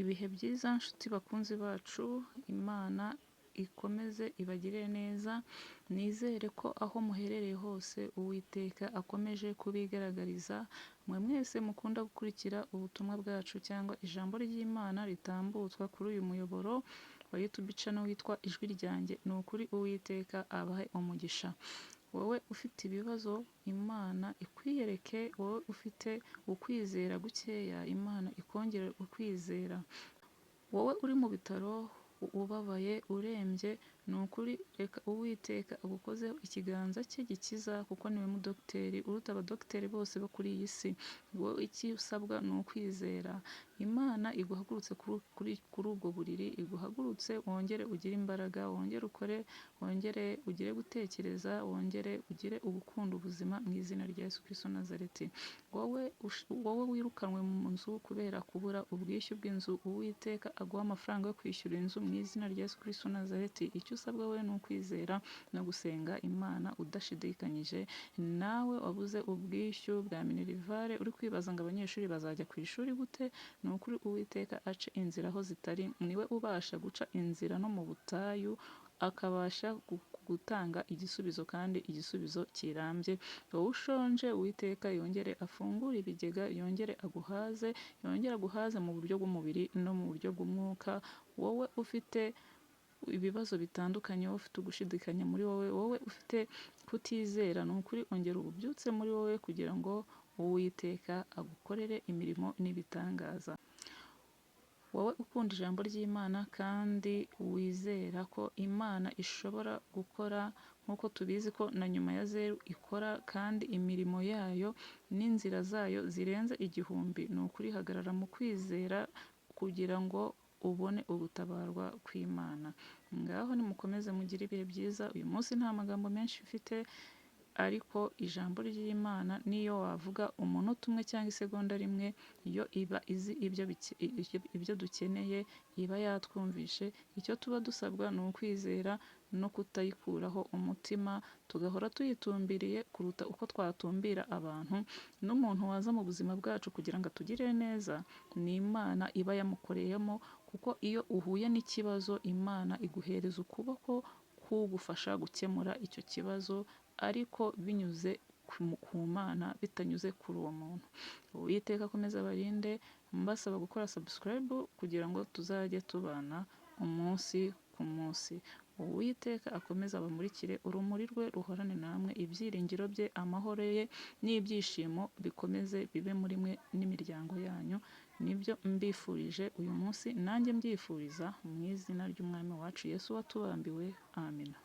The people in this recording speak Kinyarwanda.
Ibihe byiza nshuti bakunzi bacu, Imana ikomeze ibagirire neza, nizere ko aho muherereye hose Uwiteka akomeje kubigaragariza, mwe mwese mukunda gukurikira ubutumwa bwacu cyangwa ijambo ry'Imana ritambutswa kuri uyu muyoboro wa YouTube channel witwa Ijwi ryanjye, ni ukuri Uwiteka abahe umugisha. Wowe ufite ibibazo Imana ikwiyereke, wowe ufite ukwizera gukeya Imana ikongere ukwizera, wowe uri mu bitaro ubabaye urembye, ni ukuri reka Uwiteka agukozeho ikiganza cye gikiza kuko niwe mudogiteri uruta abadogiteri bose bo kuri iyi si. Wowe icyo usabwa ni ukwizera, Imana iguhagurutse kuri ubwo buriri, iguhagurutse wongere ugire imbaraga, wongere ukore, wongere ugire gutekereza, wongere ugire ugukunda ubuzima mu izina rya Yesu Kristo Nazareti. Wowe wirukanwe mu nzu kubera kubura ubwishyu bw'inzu, Uwiteka aguha amafaranga yo kwishyura inzu mu izina rya Yesu Kristo Nazareti. Icyo usabwa we ni ukwizera no gusenga Imana udashidikanyije. Nawe wabuze ubwishyu bwa minerivare uri kwibaza ngo abanyeshuri bazajya ku ishuri gute, ni ukuri Uwiteka ace inzira aho zitari, niwe ubasha guca inzira no mu butayu akabasha gutanga igisubizo kandi igisubizo kirambye. Wowe ushonje Uwiteka yongere afungure ibigega, yongere aguhaze mu buryo bw'umubiri no mu buryo bw'umwuka. Wowe ufite ibibazo bitandukanye, wowe ufite ugushidikanya muri wowe ufite kutizera, ni ukuri ongera ububyutse muri wowe kugira ngo Uwiteka agukorere imirimo n'ibitangaza. Wowe ukunda ijambo ry'Imana kandi wizera ko Imana ishobora gukora nk'uko tubizi ko na nyuma ya zeru ikora, kandi imirimo yayo n'inzira zayo zirenze igihumbi, ni ukuri hagarara mu kwizera kugira ngo ubone ubutabarwa kw'Imana. Ngaho nimukomeze mugire ibihe byiza. Uyu munsi nta magambo menshi mfite, ariko ijambo ry'Imana niyo wavuga umunota umwe cyangwa isegonda rimwe, iyo iba izi ibyo dukeneye, iba yatwumvishe. Icyo tuba dusabwa ni ukwizera no kutayikuraho umutima, tugahora tuyitumbiriye kuruta uko twatumbira abantu. N'umuntu waza mu buzima bwacu kugira ngo atugirire neza, ni Imana iba yamukoreyemo, kuko iyo uhuye n'ikibazo Imana iguhereza ukuboko kugufasha gukemura icyo kibazo, ariko binyuze ku Mana, bitanyuze kuri uwo muntu. Uwiteka akomeze abarinde, mbasaba gukora subscribe kugira ngo tuzajye tubana umunsi ku munsi. Uwiteka akomeze abamurikire, urumuri rwe ruhorane namwe, ibyiringiro bye, amahoro ye n'ibyishimo bikomeze bibe muri mwe n'imiryango yanyu. Nibyo mbifurije uyu munsi, nanjye mbyifuriza mu izina ry'Umwami wacu Yesu watubambiwe. Amina.